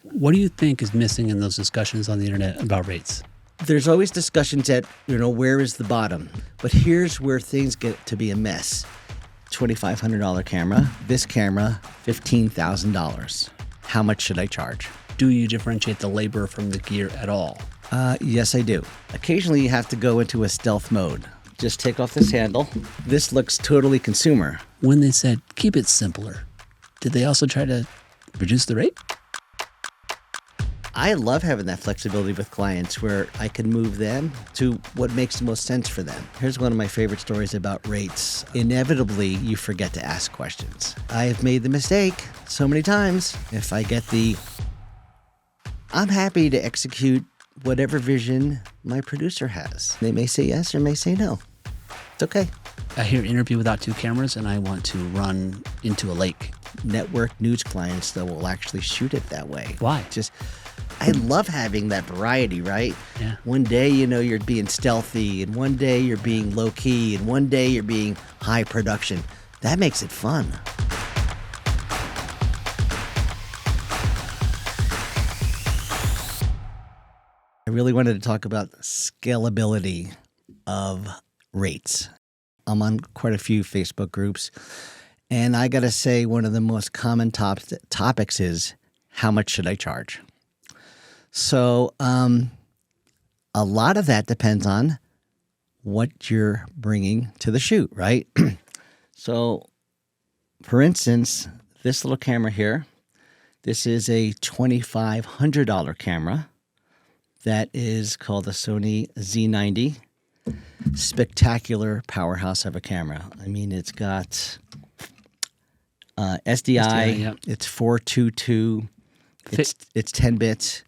What do you think is missing in those discussions on the internet about rates? There's always discussions at, where is the bottom? But here's where things get to be a mess. $2,500 camera, this camera, $15,000. How much should I charge? Do you differentiate the labor from the gear at all? Yes, I do. Occasionally you have to go into a stealth mode. Just take off this handle. This looks totally consumer. When they said, keep it simpler, did they also try to reduce the rate? I love having that flexibility with clients where I can move them to what makes the most sense for them. Here's one of my favorite stories about rates. Inevitably, you forget to ask questions. I have made the mistake so many times. If I get I'm happy to execute whatever vision my producer has. They may say yes or may say no. It's okay. I hear interview without two cameras and I want to run into a lake. Network news clients, though, will actually shoot it that way. Why? I love having that variety, right? Yeah. One day, you're being stealthy, and one day you're being low key, and one day you're being high production. That makes it fun. I really wanted to talk about scalability of rates. I'm on quite a few Facebook groups, and I got to say one of the most common topics is, how much should I charge? So a lot of that depends on what you're bringing to the shoot, right? So, for instance, this little camera here, this is a $2,500 camera that is called the Sony Z90. Spectacular powerhouse of a camera. I mean, it's got SDI, yep. It's 422, it's 10 bits.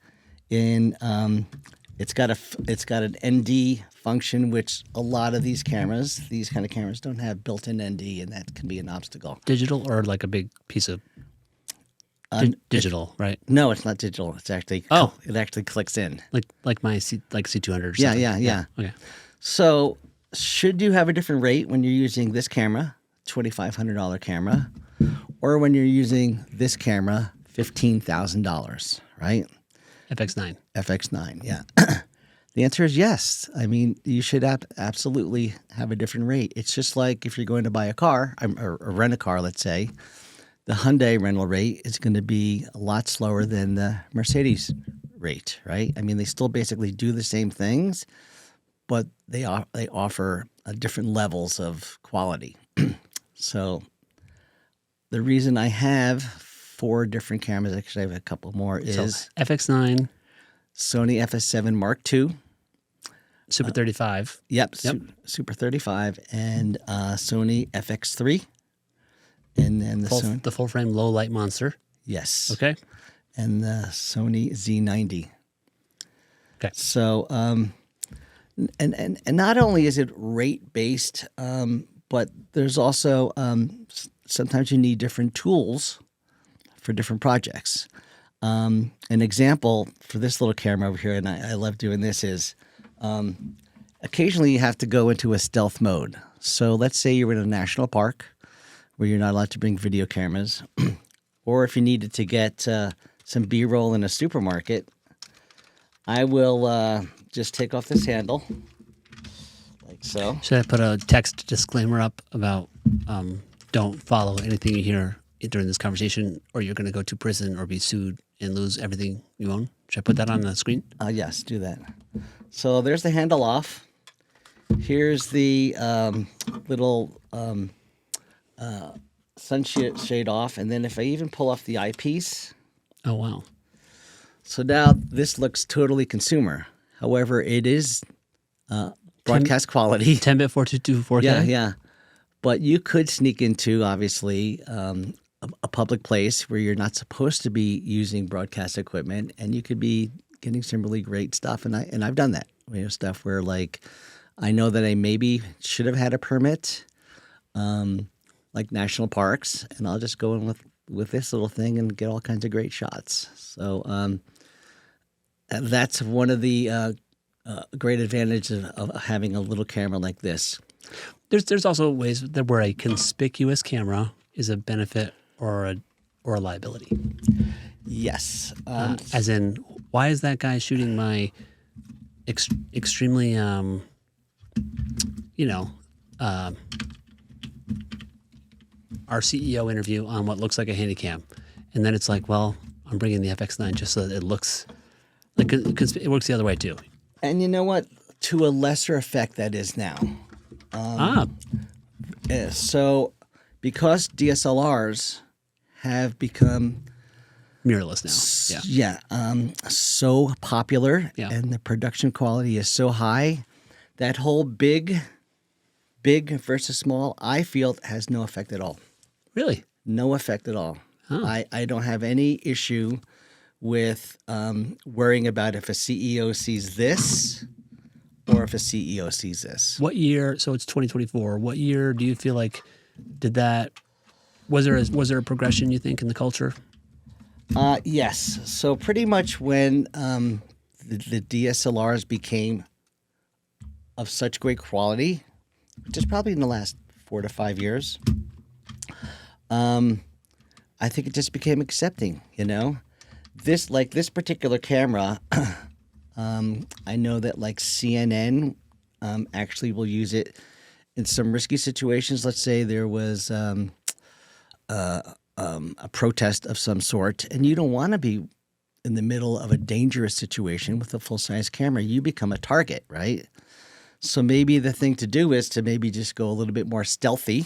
It's got an ND function, which a lot of these kind of cameras don't have built-in ND, and that can be an obstacle. Digital or like a big piece of digital, right? No, it's not digital. It's actually it actually clicks in. Like my C200 or Yeah, something. yeah. Okay. So should you have a different rate when you're using this camera, $2,500 camera, or when you're using this camera, $15,000, right? FX9. FX9, yeah. The answer is yes. I mean, you should absolutely have a different rate. It's just like if you're going to buy a car or rent a car, let's say, the Hyundai rental rate is going to be a lot slower than the Mercedes rate, right? I mean, they still basically do the same things, but they offer different levels of quality. So the reason I have 4 different cameras, actually I have a couple more, is FX9, Sony FS7 Mark II. Super 35. Yep. Super 35 and Sony FX3. And then the full frame low light monster. Yes. Okay. And the Sony Z90. Okay. So, and not only is it rate based, but there's also sometimes you need different tools for different projects. An example for this little camera over here, and I love doing this, is occasionally you have to go into a stealth mode. So let's say you're in a national park where you're not allowed to bring video cameras, or if you needed to get some B-roll in a supermarket, I will just take off this handle, like so. Should I put a text disclaimer up about don't follow anything you hear during this conversation, or you're going to go to prison or be sued and lose everything you own? Should I put that on the screen? Yes, do that. So there's the handle off. Here's the little sunshade off, and then if I even pull off the eyepiece. Oh, wow. So now this looks totally consumer. However, it is broadcast quality. 10-bit 422 4K? Yeah. But you could sneak into, obviously, a public place where you're not supposed to be using broadcast equipment, and you could be getting some really great stuff. And I've done that. Stuff where, like, I know that I maybe should have had a permit, like national parks, and I'll just go in with this little thing and get all kinds of great shots. So that's one of the great advantages of having a little camera like this. There's also ways where a conspicuous camera is a benefit or or a liability? Yes. As in, why is that guy shooting my extremely, our CEO interview on what looks like a Handycam, and then it's like, well, I'm bringing the FX9 just so that it looks like it works the other way too. And you know what? To a lesser effect, that is now. So, because DSLRs have become Mirrorless now. Yeah. so popular, Yeah. and the production quality is so high, that whole big versus small, I feel has no effect at all. Really? No effect at all. I don't have any issue with worrying about if a CEO sees this or if a CEO sees this. What year? So it's 2024. What year do you feel like was there a progression, you think, in the culture? Yes. So pretty much when the DSLRs became of such great quality, just probably in the last 4 to 5 years, I think it just became accepting, This particular camera, I know that like CNN actually will use it in some risky situations. Let's say there was a protest of some sort, and you don't want to be in the middle of a dangerous situation with a full-size camera. You become a target, right? So maybe the thing to do is to maybe just go a little bit more stealthy,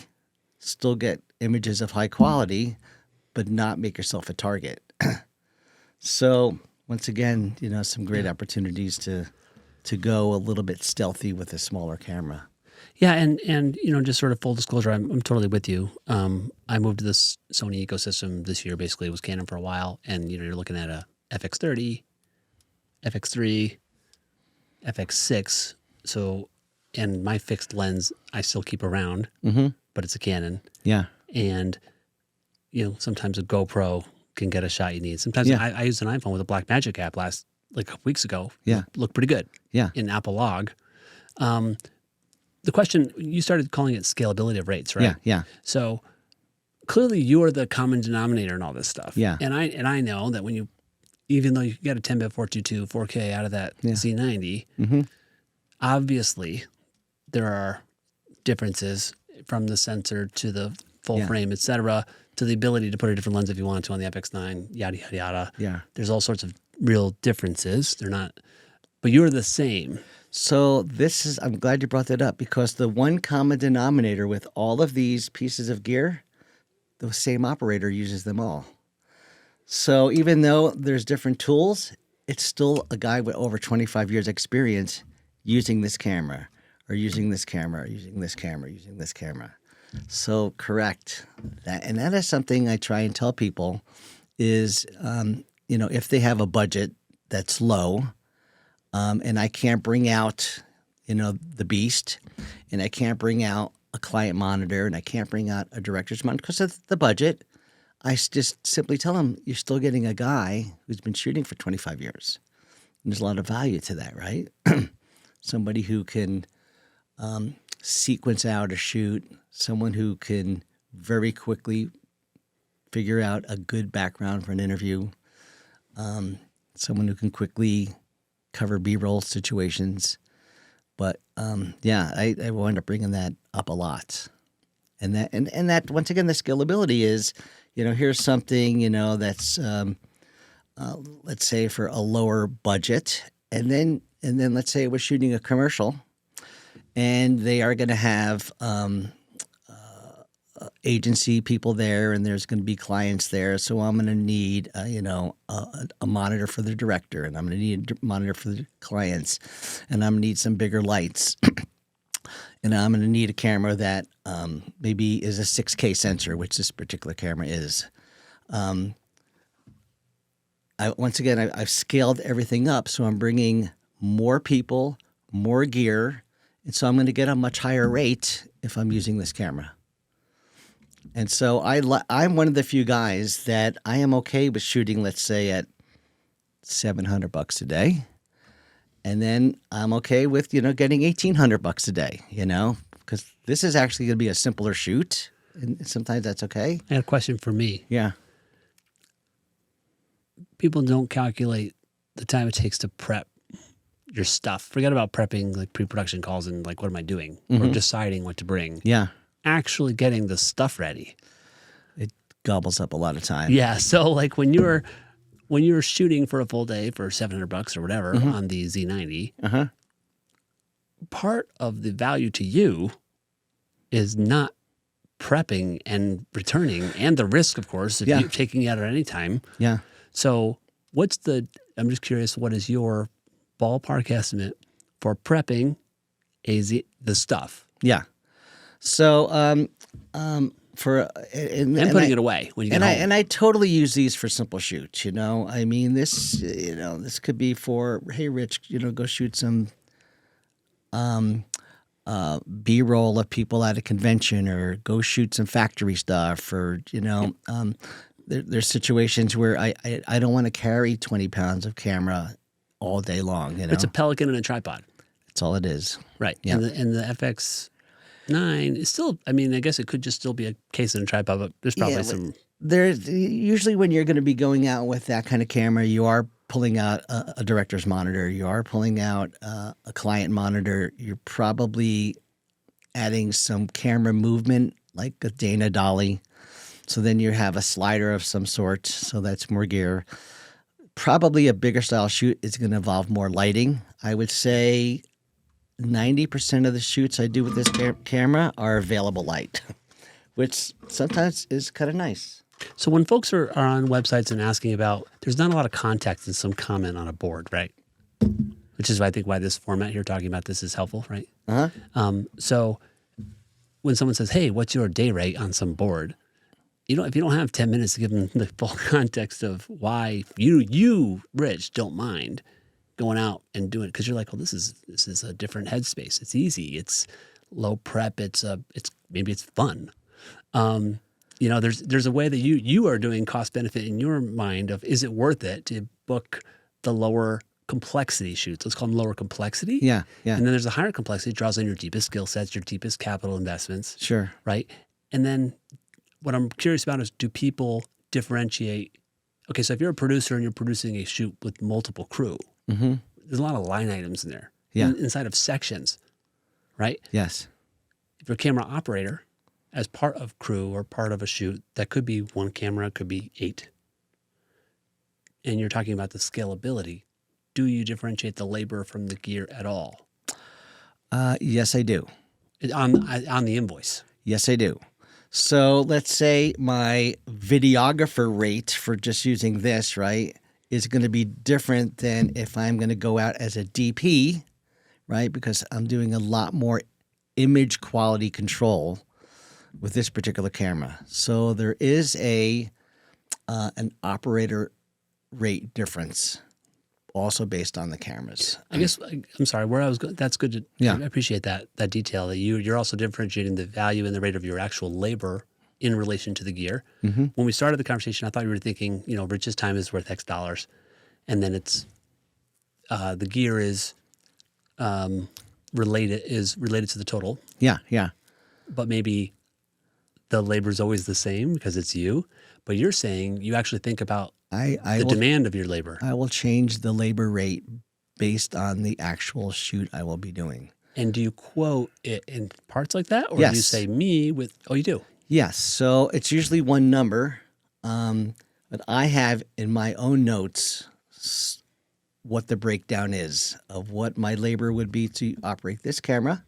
still get images of high quality, but not make yourself a target. So once again, some great opportunities to go a little bit stealthy with a smaller camera. Yeah, and just sort of full disclosure, I'm totally with you. I moved to this Sony ecosystem this year. Basically, it was Canon for a while, and you're looking at a FX30, FX3, FX6. So, and my fixed lens I still keep around, but it's a Canon. Yeah. And sometimes a GoPro can get a shot you need. Sometimes I used an iPhone with a Blackmagic app a couple weeks ago. Yeah. Looked pretty good. Yeah. In Apple Log. The question, you started calling it scalability of rates, right? Yeah. So clearly you're the common denominator in all this stuff. Yeah. And I know that even though you get a 10-bit 422 4K out of that Z90, obviously there are differences from the sensor to the full frame, et cetera, to the ability to put a different lens if you want to on the FX9, yada, yada, yada. Yeah. There's all sorts of real differences. They're not, but you're the same. So I'm glad you brought that up, because the one common denominator with all of these pieces of gear, the same operator uses them all. So even though there's different tools, it's still a guy with over 25 years experience using this camera or using this camera or using this camera, using this camera. So correct. And that is something I try and tell people is, if they have a budget that's low, and I can't bring out, the beast, and I can't bring out a client monitor, and I can't bring out a director's monitor because of the budget, I just simply tell them, you're still getting a guy who's been shooting for 25 years. And there's a lot of value to that, right? Somebody who can sequence out a shoot, someone who can very quickly figure out a good background for an interview, someone who can quickly cover B-roll situations. But I wind up bringing that up a lot. And that once again, the scalability is, here's something, that's let's say for a lower budget, and then let's say we're shooting a commercial, and they are going to have agency people there, and there's going to be clients there. So I'm going to need, a monitor for the director, and I'm going to need a monitor for the clients, and I'm going to need some bigger lights, and I'm going to need a camera that maybe is a 6K sensor, which this particular camera is. I've scaled everything up, so I'm bringing more people, more gear, and so I'm going to get a much higher rate if I'm using this camera. And so I'm one of the few guys that I am okay with shooting, let's say, at $700 a day, and then I'm okay with getting $1,800 a day, because this is actually going to be a simpler shoot, and sometimes that's okay. I had a question for me. Yeah. people don't calculate the time it takes to prep your stuff. Forget about prepping like pre-production calls and like, what am I doing? Or deciding what to bring. Yeah. Actually getting the stuff ready. It gobbles up a lot of time. Yeah. So like when you're shooting for a full day for $700 or whatever on the Z90, part of the value to you is not prepping and returning, and the risk, of course, if you're taking it out at any time. Yeah. So I'm just curious, what is your ballpark estimate for prepping the stuff? Yeah. So, and putting it away when you get home. And I totally use these for simple shoots. I mean, this could be for, hey, Rich, go shoot some B-roll of people at a convention, or go shoot some factory stuff, or there's situations where I don't want to carry 20 pounds of camera all day long. It's a Pelican and a tripod. That's all it is. Right. Yeah. And the FX9 is still, I mean, I guess it could just still be a case and a tripod, but there's probably some. There's usually, when you're going to be going out with that kind of camera, you are pulling out a director's monitor. You are pulling out a client monitor. You're probably adding some camera movement, like a Dana Daly. So then you have a slider of some sort. So that's more gear. Probably a bigger style shoot is going to involve more lighting. I would say 90% of the shoots I do with this camera are available light, which sometimes is kind of nice. So when folks are on websites and asking about, there's not a lot of context in some comment on a board, right? Which is, I think, why this format here, talking about this, is helpful, right? So when someone says, hey, what's your day rate on some board? If you don't have 10 minutes to give them the full context of why you, Rich, don't mind going out and doing it, because you're like, well, this is a different headspace. It's easy. It's low prep. Maybe it's fun. There's a way that you are doing cost benefit in your mind of, is it worth it to book the lower complexity shoots? Let's call them lower complexity. Yeah. And then there's a higher complexity, draws on your deepest skill sets, your deepest capital investments. Sure. Right. And then what I'm curious about is, do people differentiate? Okay, so if you're a producer and you're producing a shoot with multiple crew, there's a lot of line items in there. Yeah. Inside of sections, right? Yes. If you're a camera operator, as part of crew or part of a shoot, that could be one camera, it could be 8. And you're talking about the scalability. Do you differentiate the labor from the gear at all? Yes, I do. On the invoice? Yes, I do. So let's say my videographer rate for just using this, right, is going to be different than if I'm going to go out as a DP, right, because I'm doing a lot more image quality control with this particular camera. So there is an operator rate difference, also based on the cameras. I guess, I'm sorry, where I was going, that's good. I appreciate that detail, that you're also differentiating the value and the rate of your actual labor in relation to the gear. When we started the conversation, I thought you were thinking, Rich's time is worth X dollars. And then it's, the gear is related to the total. Yeah. But maybe the labor is always the same because it's you. But you're saying you actually think about the demand of your labor. I will change the labor rate based on the actual shoot I will be doing. And do you quote it in parts like that? Or Yes. do you say me with, you do? Yes. So it's usually one number. But I have in my own notes what the breakdown is of what my labor would be to operate this camera,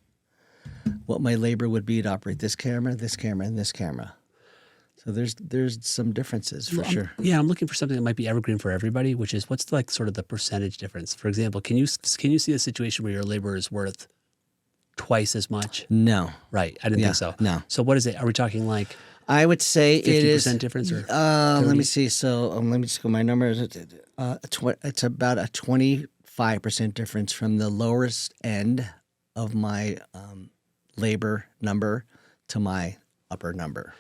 what my labor would be to operate this camera, and this camera. So there's some differences for sure. Yeah, I'm looking for something that might be evergreen for everybody, which is, what's like sort of the percentage difference? For example, can you see a situation where your labor is worth twice as much? No. Right. I didn't think so. No. So what is it? Are we talking like I would say 50% it is difference, or let me see. So let me just go my numbers. It's about a 25% difference from the lowest end of my labor number to my upper number.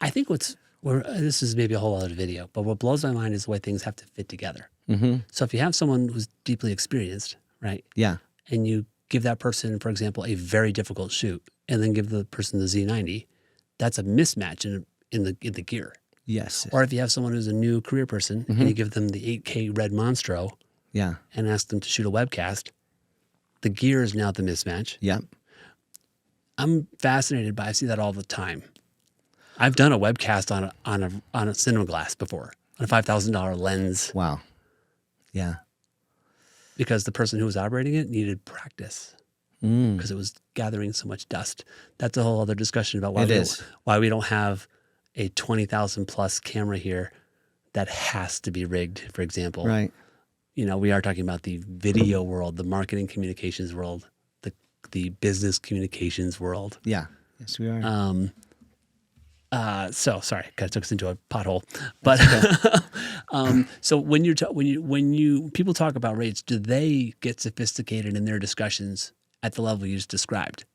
I think this is maybe a whole other video, but what blows my mind is the way things have to fit together. So if you have someone who's deeply experienced, right? Yeah. And you give that person, for example, a very difficult shoot, and then give the person the Z90, that's a mismatch in the gear. Yes. Or if you have someone who's a new career person and you give them the 8K red Monstro Yeah. and ask them to shoot a webcast, the gear is now the mismatch. Yep. I'm fascinated by. I see that all the time. I've done a webcast on a cinema glass before, on a $5,000 lens, Wow. Yeah. because the person who was operating it needed practice because it was gathering so much dust. That's a whole other discussion about why we don't have a 20,000 plus camera here that has to be rigged. For example, Right. We are talking about the video world, the marketing communications world, the business communications world. Yeah. Yes, we are. So sorry, kind of took us into a pothole. But so when people talk about rates, do they get sophisticated in their discussions at the level you just described?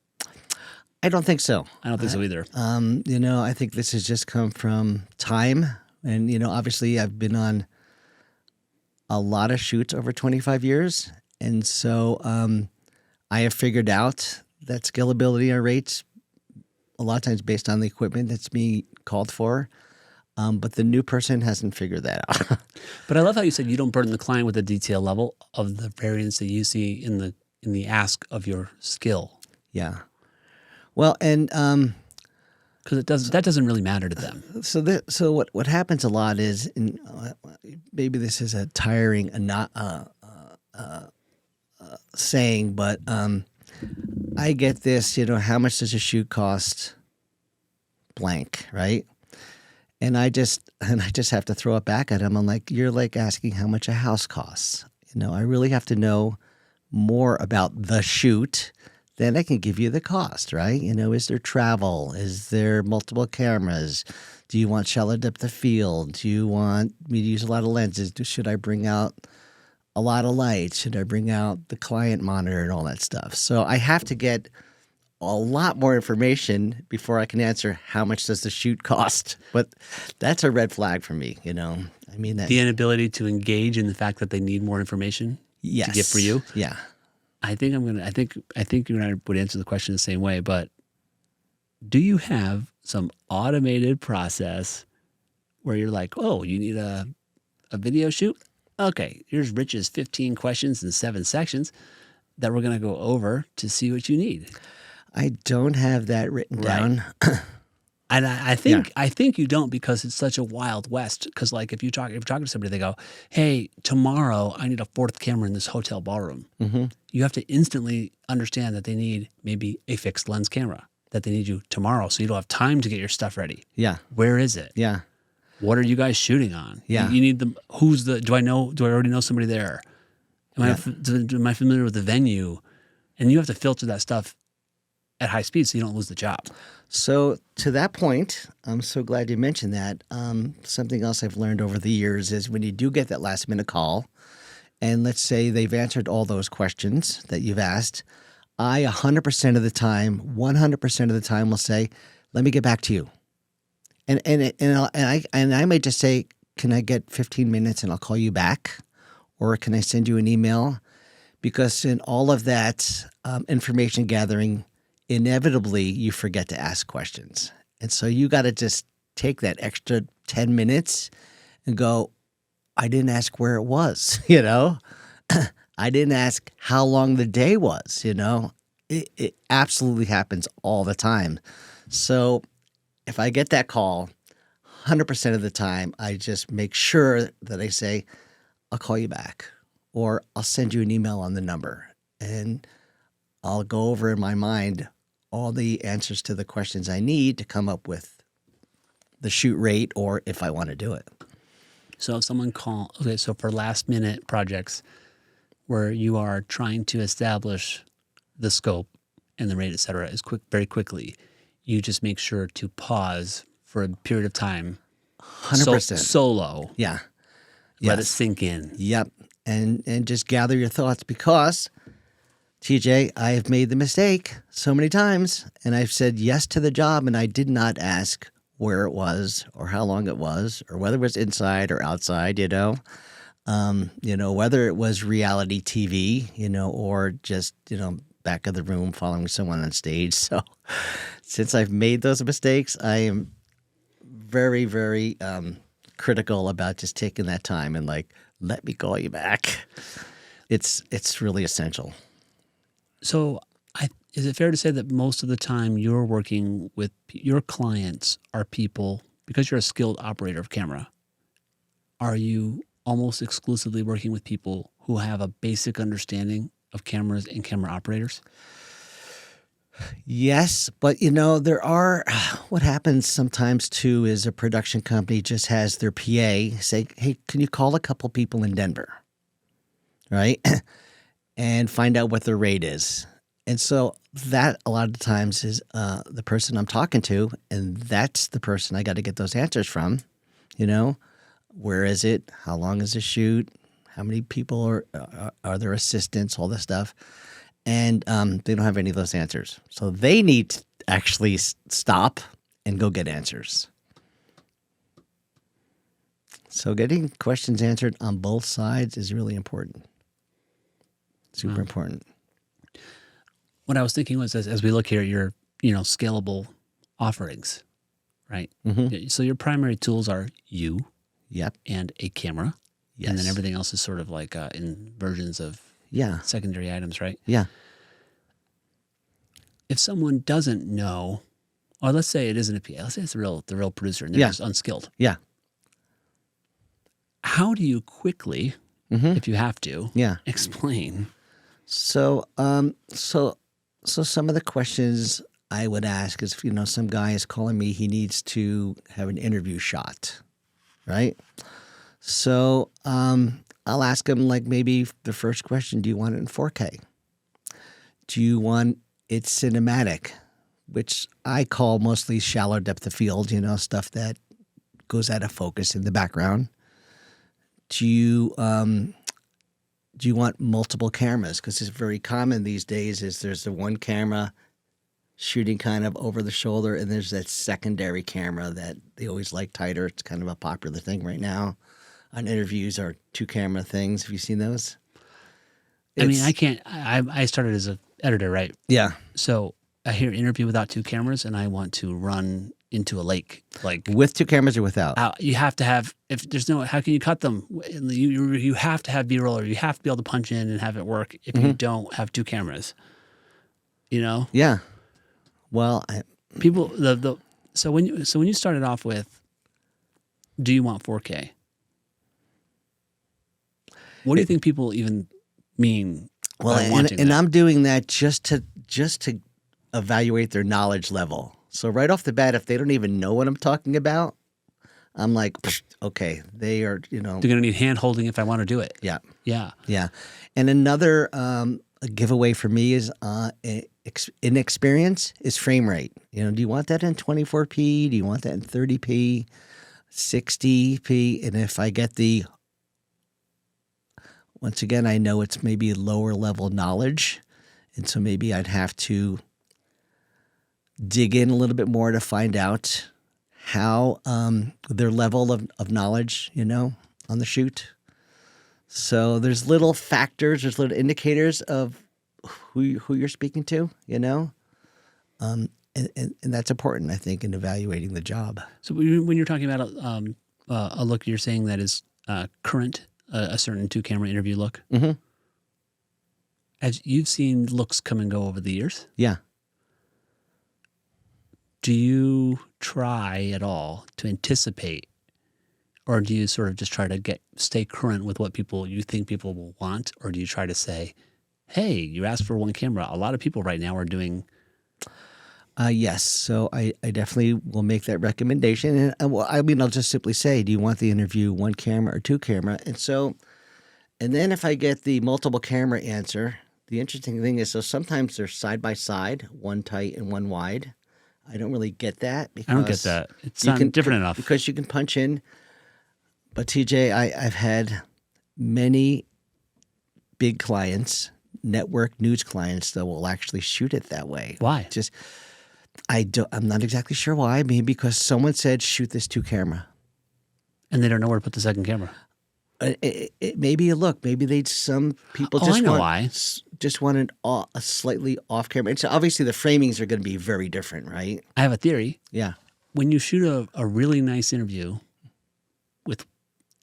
I don't think so. I don't think so either. I think this has just come from time. And, obviously I've been on a lot of shoots over 25 years. And so I have figured out that scalability on rates a lot of times based on the equipment that's being called for. But the new person hasn't figured that out. But I love how you said you don't burden the client with the detail level of the variance that you see in the ask of your skill. Yeah. Well, and because that doesn't really matter to them. So what happens a lot is, maybe this is a tiring saying, but I get this. How much does a shoot cost? Blank, right? And I just have to throw it back at him. I'm like, you're like asking how much a house costs. I really have to know more about the shoot. Then I can give you the cost, right? Is there travel? Is there multiple cameras? Do you want shallow depth of field? Do you want me to use a lot of lenses? Should I bring out a lot of lights? Should I bring out the client monitor and all that stuff? So I have to get a lot more information before I can answer how much does the shoot cost. But that's a red flag for me, The inability to engage in the fact that they need more information to get for you. Yeah. I think you and I would answer the question the same way, but do you have some automated process where you're like, oh, you need a video shoot? Okay, here's Rich's 15 questions in 7 sections that we're going to go over to see what you need. I don't have that written down. And I think you don't, because it's such a wild west. Because like if you're talking to somebody, they go, "Hey, tomorrow I need a 4th camera in this hotel ballroom." Mm-hmm. You have to instantly understand that they need maybe a fixed lens camera, that they need you tomorrow, so you don't have time to get your stuff ready. Yeah. Where is it? Yeah. What are you guys shooting on? Yeah. You need them. Do I already know somebody there? Am I familiar with the venue? And you have to filter that stuff at high speed so you don't lose the job. So to that point, I'm so glad you mentioned that. Something else I've learned over the years is when you do get that last minute call, and let's say they've answered all those questions that you've asked, I 100% of the time, 100% of the time will say, "Let me get back to you," and I may just say, "Can I get 15 minutes and I'll call you back," or "Can I send you an email?" Because in all of that information gathering, inevitably you forget to ask questions. And so you got to just take that extra 10 minutes and go, I didn't ask where it was, I didn't ask how long the day was, It absolutely happens all the time. So if I get that call, 100% of the time, I just make sure that I say, I'll call you back, or I'll send you an email on the number, and I'll go over in my mind all the answers to the questions I need to come up with the shoot rate, or if I want to do it. So if someone so for last minute projects where you are trying to establish the scope and the rate, et cetera, very quickly, you just make sure to pause for a period of time. 100%. Solo. Yeah. Let it sink in. Yep. And just gather your thoughts, because TJ, I have made the mistake so many times, and I've said yes to the job, and I did not ask where it was or how long it was or whether it was inside or outside, whether it was reality TV, or just, back of the room following someone on stage. So since I've made those mistakes, I am very, very critical about just taking that time and like, let me call you back. It's really essential. So, is it fair to say that most of the time you're working with your clients are people, because you're a skilled operator of camera, are you almost exclusively working with people who have a basic understanding of cameras and camera operators? Yes, but you know, there are what happens sometimes too is a production company just has their PA say, "Hey, can you call a couple people in Denver?" Right? And find out what their rate is. And so that a lot of the times is the person I'm talking to, and that's the person I got to get those answers from. You know, where is it? How long is the shoot? How many people are there assistants? All this stuff, and they don't have any of those answers. So they need to actually stop and go get answers. So getting questions answered on both sides is really important. Super important. What I was thinking was, as we look here at your, scalable offerings, right? Mm-hmm. So your primary tools are you Yep. and a camera, Yes. and then everything else is sort of like in versions of Yeah. secondary items, right? Yeah. If someone doesn't know, or let's say it isn't a PA, let's say it's the real producer, and they're Yeah. just unskilled. Yeah. How do you quickly, Mm-hmm. if you have to, Yeah. explain? So, so some of the questions I would ask is, some guy is calling me, he needs to have an interview shot, right? So, I'll ask him like maybe the first question, do you want it in 4K? Do you want it cinematic, which I call mostly shallow depth of field, stuff that goes out of focus in the background? Do you want multiple cameras? Because it's very common these days is there's the one camera shooting kind of over the shoulder, and there's that secondary camera that they always like tighter. It's kind of a popular thing right now on interviews or two camera things. Have you seen those? I mean, I can't. I started as an editor, right? Yeah. So I hear interview without two cameras, and I want to run into a lake. Like With two cameras or without? you have to have. If there's no, how can you cut them? You have to have B-roll, or you have to be able to punch in and have it work. If you don't have two cameras, Yeah. Well, people so when you started off with, do you want 4K? What do you think people even mean? well, by wanting and that? I'm doing that just to evaluate their knowledge level. So right off the bat, if they don't even know what I'm talking about, I'm like, okay, they are, They're going to need hand holding if I want to do it. yeah. Yeah. Yeah. And another giveaway for me is inexperience is frame rate. Do you want that in 24p? Do you want that in 30p, 60p? And if I get once again, I know it's maybe lower level knowledge. And so maybe I'd have to dig in a little bit more to find out how their level of knowledge, on the shoot. So there's little factors, there's little indicators of who you're speaking to, and that's important, I think, in evaluating the job. So when you're talking about a look, you're saying that is current, a certain two-camera interview look. Mm-hmm. As you've seen looks come and go over the years, Yeah. do you try at all to anticipate, or do you sort of just try to stay current with what you think people will want, or do you try to say, hey, you asked for one camera. A lot of people right now are doing. Yes. So I definitely will make that recommendation. And I'll just simply say, do you want the interview one camera or two camera? And then if I get the multiple camera answer, the interesting thing is, so sometimes they're side by side, one tight and one wide. I don't really get that because I don't get that. It's not different enough. Because you can punch in. But TJ, I've had many big clients, network news clients that will actually shoot it that way. Why? I'm not exactly sure why. Maybe because someone said shoot this two camera, And they don't know where to put the second camera. Maybe some people I know why. just want a slightly off camera. And so obviously the framings are going to be very different, right? I have a theory. Yeah. when you shoot a really nice interview with,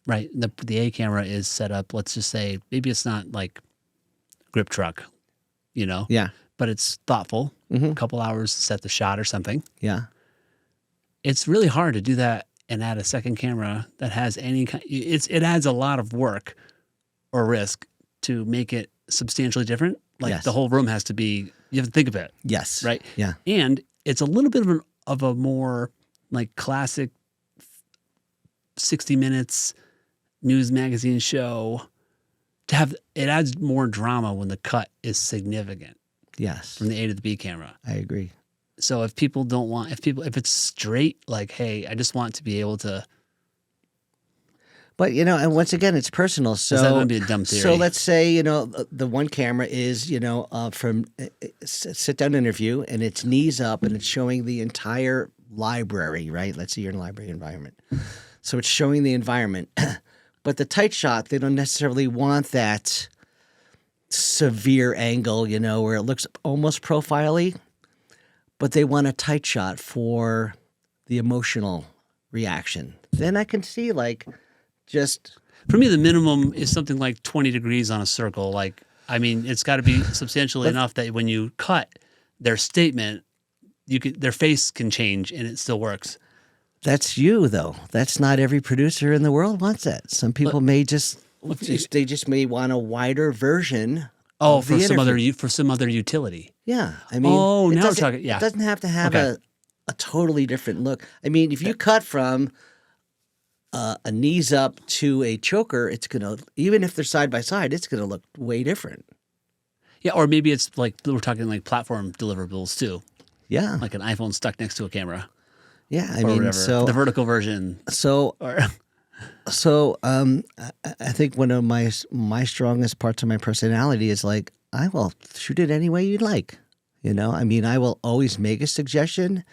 right, the A camera is set up, let's just say, maybe it's not like grip truck, Yeah. but it's thoughtful, Mm-hmm. a couple hours to set the shot or something. Yeah. It's really hard to do that and add a second camera that has any kind. It adds a lot of work or risk to make it substantially different. Like Yes. the whole room has to be. You have to think of it, Yes. right? Yeah. And it's a little bit of a more like classic 60 Minutes news magazine show. To have it adds more drama when the cut is significant Yes. from the A to the B camera. I agree. So if people don't want, if it's straight, like, hey, I just want to be able to. But, and once again, it's personal. So, Is that going to be a dumb theory? So let's say, the one camera is, from sit down interview and it's knees up and it's showing the entire library, right? Let's say you're in a library environment. So it's showing the environment. But the tight shot, they don't necessarily want that severe angle, where it looks almost profile-y, but they want a tight shot for the emotional reaction. Then I can see just for me, the minimum is something like 20 degrees on a circle. Like, I mean, it's got to be substantially enough that when you cut their statement, their face can change and it still works. That's you, though. That's not every producer in the world wants that. Some people may they just may want a wider version. Oh, of the for some other utility. Yeah, I mean, now we're talking. Yeah, it doesn't have to have Okay. a totally different look. I mean, if you cut from a knees up to a choker, it's gonna, even if they're side by side, it's gonna look way different. Yeah, or maybe it's like we're talking like platform deliverables too, Yeah, like an iPhone stuck next to a camera. yeah. I Or mean, whatever. so The vertical version. so Or so I think one of my strongest parts of my personality is like, I will shoot it any way you'd like. I mean, I will always make a suggestion,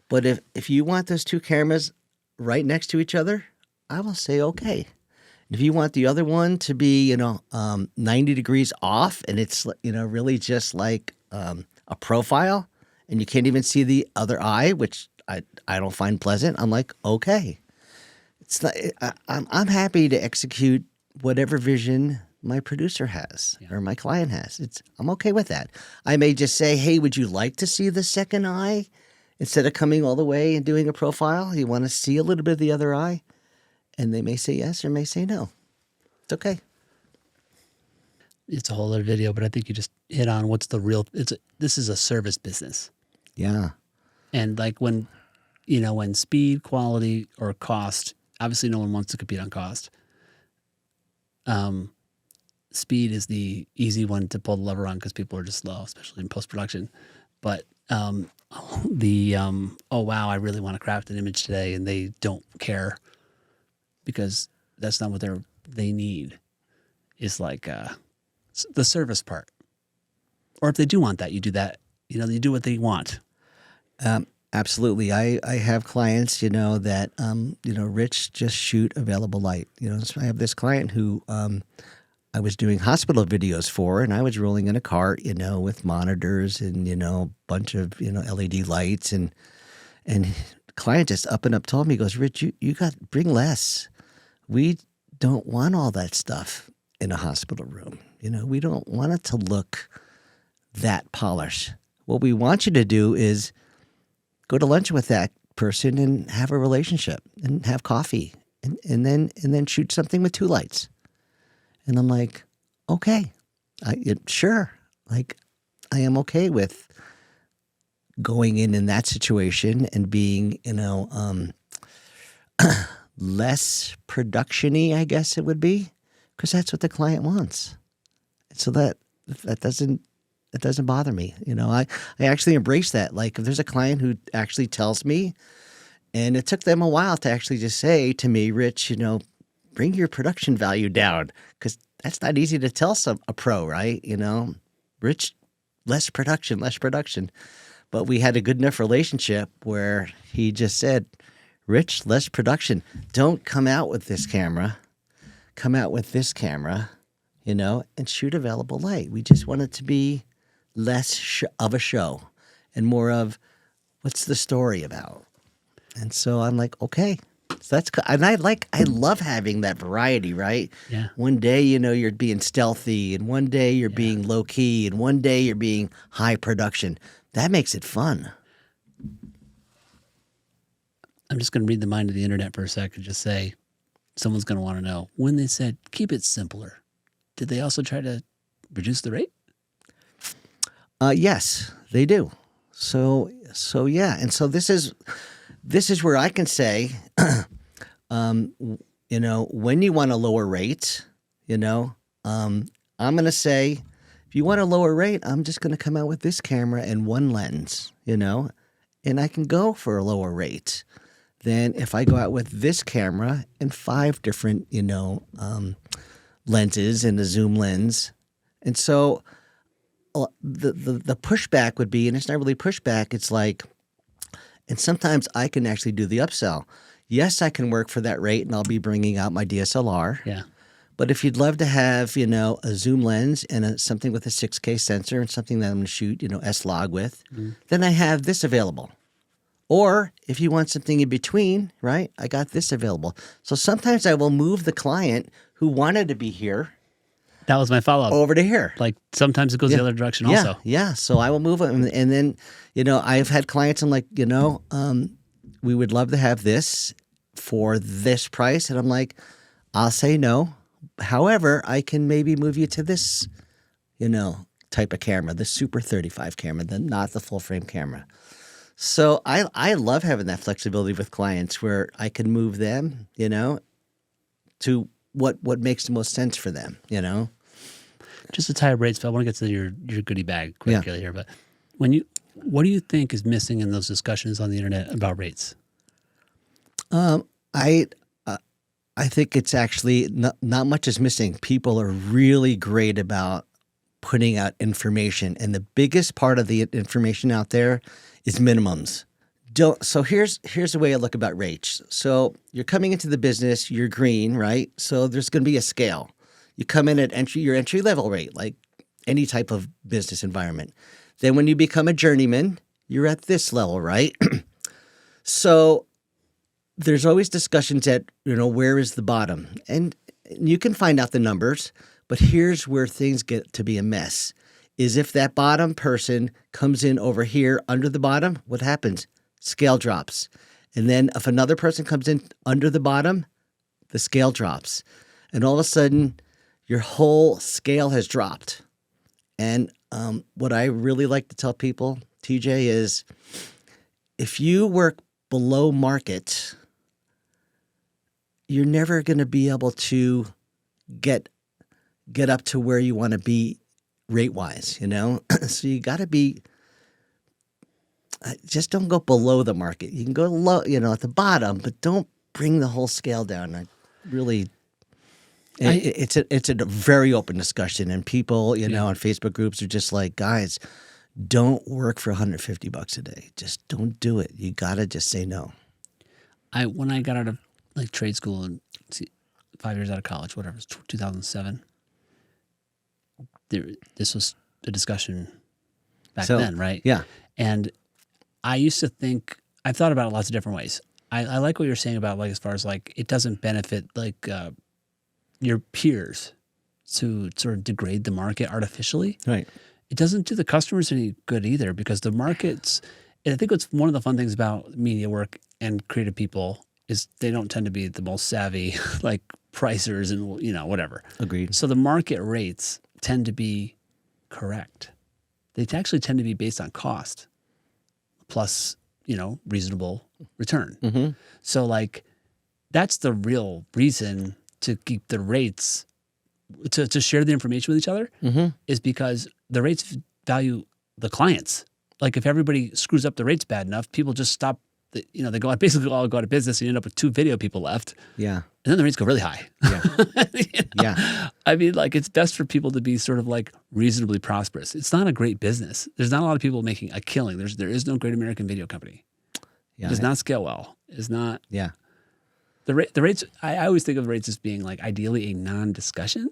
but if you want those two cameras right next to each other, I will say okay. If you want the other one to be, 90 degrees off and it's, really just like a profile and you can't even see the other eye, which I don't find pleasant, I'm like, okay. It's not, I'm happy to execute whatever vision my producer has or my client has. I'm okay with that. I may just say, hey, would you like to see the second eye instead of coming all the way and doing a profile? You want to see a little bit of the other eye? And they may say yes or may say no. It's okay. it's a whole other video, but I think you just hit on what's the real. This is a service business, Yeah. and like when speed, quality, or cost. Obviously, no one wants to compete on cost. Speed is the easy one to pull the lever on because people are just slow, especially in post production. But oh wow, I really want to craft an image today, and they don't care because that's not what they need. Is like the service part, or if they do want that, you do that. You do what they want. Absolutely. I have clients, that, Rich, just shoot available light. So I have this client who I was doing hospital videos for, and I was rolling in a cart, with monitors and, a bunch of, LED lights. And the client just up and up told me, he goes, Rich, you bring less. We don't want all that stuff in a hospital room. We don't want it to look that polished. What we want you to do is go to lunch with that person and have a relationship and have coffee and then shoot something with two lights. And I'm like, okay, sure. Like, I am okay with going in that situation and being, less production-y, I guess it would be, because that's what the client wants. So that doesn't bother me. I actually embrace that. Like if there's a client who actually tells me, and it took them a while to actually just say to me, Rich, bring your production value down, because that's not easy to tell a pro, right? Rich, less production. But we had a good enough relationship where he just said, Rich, less production. Don't come out with this camera. Come out with this camera, and shoot available light. We just want it to be less of a show and more of what's the story about. And so I'm like, okay. So that's and I love having that variety, right? Yeah. One day, you're being stealthy, and one day you're being low key, and one day you're being high production. That makes it fun. I'm just going to read the mind of the internet for a second. Just say, someone's going to want to know, when they said keep it simpler, did they also try to reduce the rate? Yes, they do. So yeah, and so this is where I can say, when you want to lower rates, I'm going to say, if you want a lower rate, I'm just going to come out with this camera and one lens, and I can go for a lower rate than if I go out with this camera and 5 different, lenses and a zoom lens. And so the pushback would be, and it's not really pushback, it's like, and sometimes I can actually do the upsell. Yes, I can work for that rate, and I'll be bringing out my DSLR. Yeah. But if you'd love to have, a zoom lens and something with a 6K sensor and something that I'm going to shoot, S-Log with, then I have this available. Or if you want something in between, right, I got this available. So sometimes I will move the client who wanted to be here That was my follow-up. over to here. Like sometimes it goes the other direction also. Yeah. So I will move them. And then, I've had clients, I'm like, we would love to have this for this price. And I'm like, I'll say no. However, I can maybe move you to this, type of camera, the Super 35 camera, not the full frame camera. So I love having that flexibility with clients where I can move them, to what makes the most sense for them, Just to tie up rates, Phil, I want to get to your goodie bag quickly here. But what do you think is missing in those discussions on the internet about rates? I think it's actually not much is missing. People are really great about putting out information, and the biggest part of the information out there is minimums. So here's the way I look about rates. So you're coming into the business, you're green, right? So there's going to be a scale. You come in at your entry level rate, like any type of business environment. Then when you become a journeyman, you're at this level, right? So there's always discussions at, where is the bottom? And you can find out the numbers, but here's where things get to be a mess. Is if that bottom person comes in over here under the bottom, what happens? Scale drops. And then if another person comes in under the bottom, the scale drops. And all of a sudden, your whole scale has dropped. And what I really like to tell people, TJ, is if you work below market, you're never going to be able to get up to where you want to be rate-wise, So you got to be just don't go below the market. You can go low, at the bottom, but don't bring the whole scale down. It's a very open discussion, and people, on Facebook groups are just like, guys, don't work for $150 a day. Just don't do it. You got to just say no. When I got out of trade school and 5 years out of college, whatever, it was 2007. This was a discussion back then, right? Yeah. And I used to think, I've thought about it lots of different ways. I like what you're saying about as far as it doesn't benefit your peers to sort of degrade the market artificially. Right. It doesn't do the customers any good either, because the markets, and I think what's one of the fun things about media work and creative people is they don't tend to be the most savvy pricers and whatever. Agreed. So the market rates tend to be correct. They actually tend to be based on cost plus, reasonable return. Mm-hmm. So that's the real reason to keep the rates, to share the information with each other, is because the rates value the clients. If everybody screws up the rates bad enough, people just stop. They go out, basically all go out of business, and you end up with 2 video people left. Yeah. And then the rates go really high. Yeah. Yeah. I mean, it's best for people to be sort of reasonably prosperous. It's not a great business. There's not a lot of people making a killing. There is no great American video company. Yeah. It does not scale well. It's not. Yeah. The rates, I always think of rates as being ideally a non-discussion,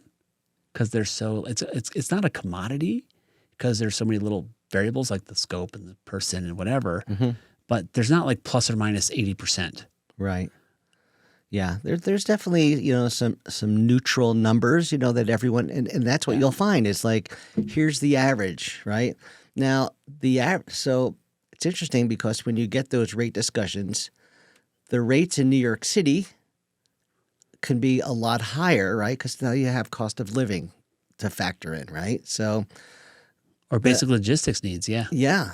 because they're so, it's not a commodity, because there's so many little variables like the scope and the person and whatever. but there's not like plus or minus 80%. Right. Yeah, there's definitely, some neutral numbers, that everyone, and that's what you'll find is like, here's the average, right? Now, so it's interesting because when you get those rate discussions, the rates in New York City can be a lot higher, right? Because now you have cost of living to factor in, right? So, Or basic logistics needs, yeah. yeah,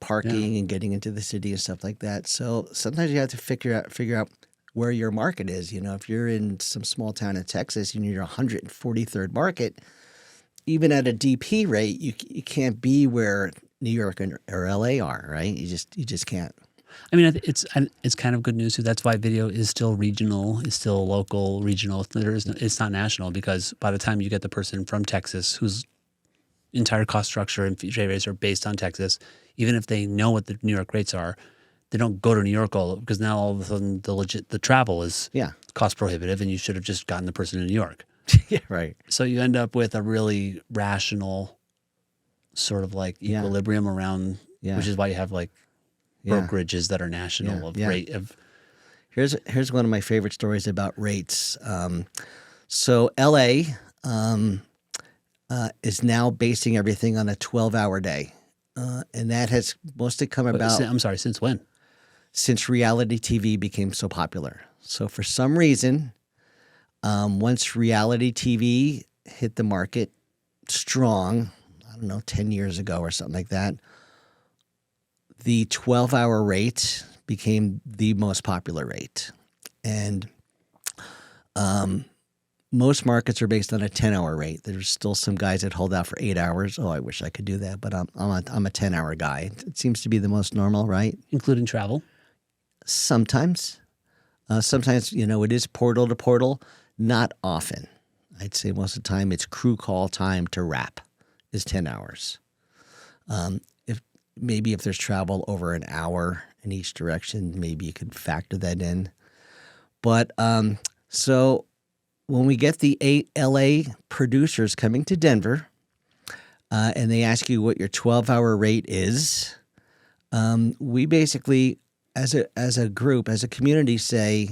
parking and getting into the city and stuff like that. So sometimes you have to figure out where your market is. If you're in some small town in Texas and you're 143rd market, even at a DP rate, you can't be where New York or LA are, right? You just can't. I mean, it's kind of good news too. That's why video is still regional, is still local, regional. It's not national, because by the time you get the person from Texas whose entire cost structure and fee rates are based on Texas, even if they know what the New York rates are, they don't go to New York because now all of a sudden the travel is cost prohibitive, and you should have just gotten the person in New York. Yeah, right. So you end up with a really rational sort of like equilibrium around, which is why you have like brokerages that are national of rate of. Here's one of my favorite stories about rates. So LA is now basing everything on a 12-hour day, and that has mostly come about. I'm sorry, since when? Since reality TV became so popular. So for some reason, once reality TV hit the market strong, I don't know, 10 years ago or something like that, the 12-hour rate became the most popular rate. And most markets are based on a 10-hour rate. There's still some guys that hold out for 8 hours. Oh, I wish I could do that, but I'm a 10-hour guy. It seems to be the most normal, right? Including travel? Sometimes. Sometimes, it is portal to portal. Not often. I'd say most of the time it's crew call time to wrap is 10 hours. If there's travel over an hour in each direction, maybe you could factor that in. But so when we get the 8 LA producers coming to Denver, and they ask you what your 12-hour rate is, we basically, as a group, as a community, say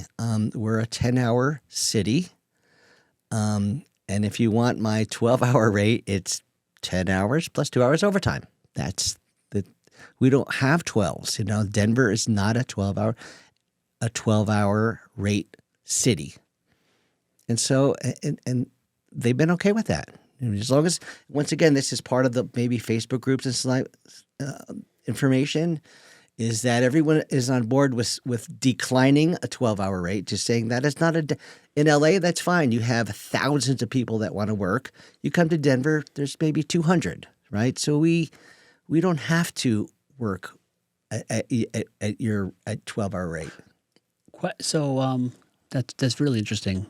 we're a 10-hour city, and if you want my 12-hour rate, it's 10 hours plus 2 hours overtime. We don't have 12s. Denver is not a 12-hour rate city, and so and they've been okay with that. As long as, once again, this is part of the maybe Facebook groups and information, is that everyone is on board with declining a 12-hour rate, just saying that is not in LA, that's fine. You have thousands of people that want to work. You come to Denver, there's maybe 200, right? So we don't have to work at your 12-hour rate. So that's really interesting,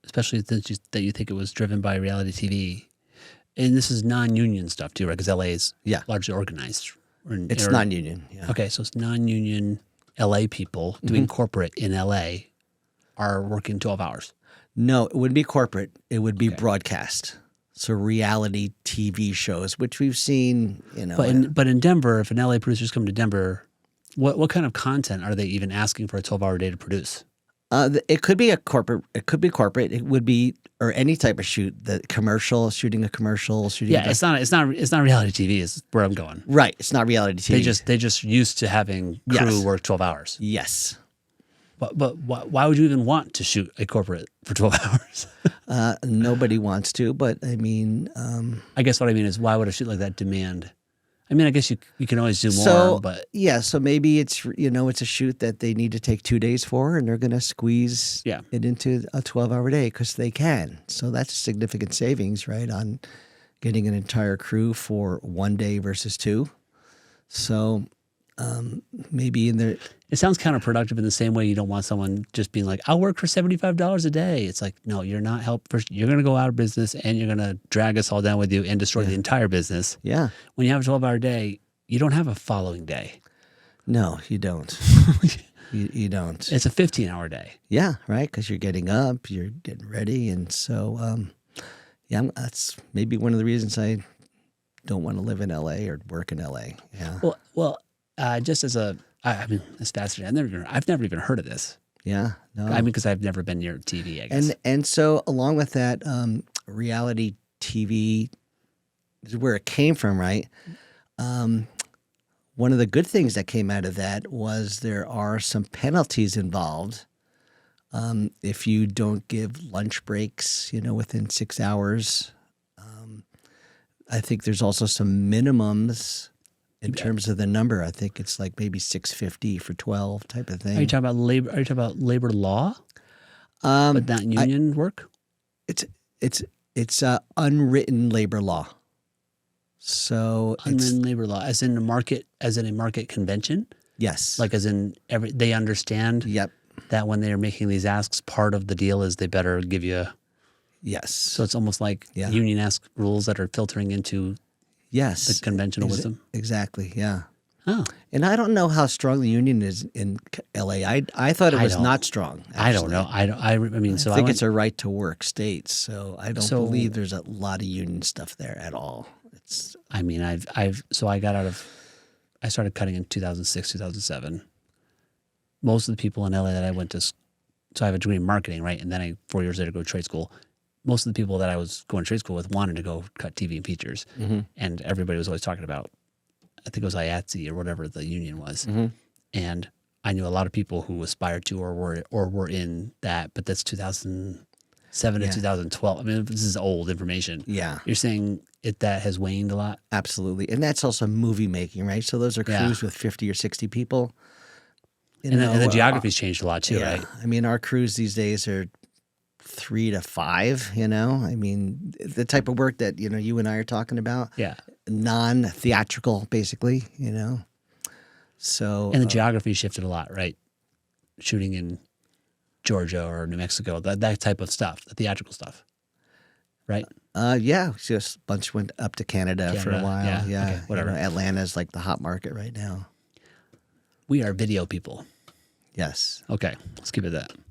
especially that you think it was driven by reality TV. And this is non-union stuff too, right? Because LA is largely organized. It's non-union. Yeah. Okay, so it's non-union LA people doing corporate in LA are working 12 hours. No, it wouldn't be corporate. It would be broadcast. So reality TV shows, which we've seen, But in Denver, if an LA producer's come to Denver, what kind of content are they even asking for a 12-hour day to produce? It could be corporate. It would be, or any type of shoot. The commercial, shooting a commercial, shooting. Yeah, it's not reality TV. Is where I'm going. Right, it's not reality TV. They just used to having crew work 12 hours. Yes. But why would you even want to shoot a corporate for 12 hours? Nobody wants to, but I mean, I guess what I mean is, why would a shoot like that demand? I mean, I guess you can always do more, but so maybe it's it's a shoot that they need to take 2 days for, and they're going to squeeze it into a 12-hour day because they can. So that's a significant savings, right, on getting an entire crew for 1 day versus 2. So maybe in there. It sounds counterproductive in the same way you don't want someone just being like, I'll work for $75 a day. It's like, no, you're not you're going to go out of business, and you're going to drag us all down with you and destroy the entire business. Yeah. When you have a 12-hour day, you don't have a following day. No, you don't. you don't. It's a 15-hour day. Yeah, right, because you're getting up, you're getting ready. And so, that's maybe one of the reasons I don't want to live in L.A. or work in L.A. Yeah. Well, Just as I mean, it's fascinating. I've never even heard of this. Yeah, no. I mean, because I've never been near TV, I guess. And so along with that, reality TV is where it came from, right? One of the good things that came out of that was there are some penalties involved if you don't give lunch breaks, within 6 hours. I think there's also some minimums in terms of the number. I think it's like maybe 650 for 12 type of thing. Are you talking about labor? Are you talking about labor law, but not union work? It's unwritten labor law. So Unwritten labor law, as in a market convention. Yes. Like as in they understand. Yep. That when they are making these asks, part of the deal is they better give you. Yes. So it's almost like union-esque rules that are filtering into the conventional wisdom. Exactly. Yeah. Oh. And I don't know how strong the union is in LA. I thought it was not strong. Actually. I don't know. I mean, I think it's a right to work state. So I don't believe there's a lot of union stuff there at all. I mean, I started cutting in 2006, 2007. Most of the people in LA that I went to, so I have a degree in marketing, right? And then 4 years later go to trade school. Most of the people that I was going to trade school with wanted to go cut TV and features. Mm-hmm. And everybody was always talking about, I think it was IATSE or whatever the union was. Mm-hmm. And I knew a lot of people who aspired to or were in that, but that's 2007 to 2012. I mean, this is old information. Yeah. You're saying that has waned a lot? Absolutely. And that's also movie making, right? So those are crews with 50 or 60 people. And the geography's changed a lot too, right? I mean, our crews these days are 3 to 5, I mean, the type of work that, you and I are talking about. Yeah. Non-theatrical, basically, So. And the geography shifted a lot, right? Shooting in Georgia or New Mexico, that type of stuff, the theatrical stuff, right? Yeah. Just a bunch went up to Canada for a while. Yeah. Okay, whatever. Atlanta's like the hot market right now. We are video people. Yes. Okay. Let's keep it that.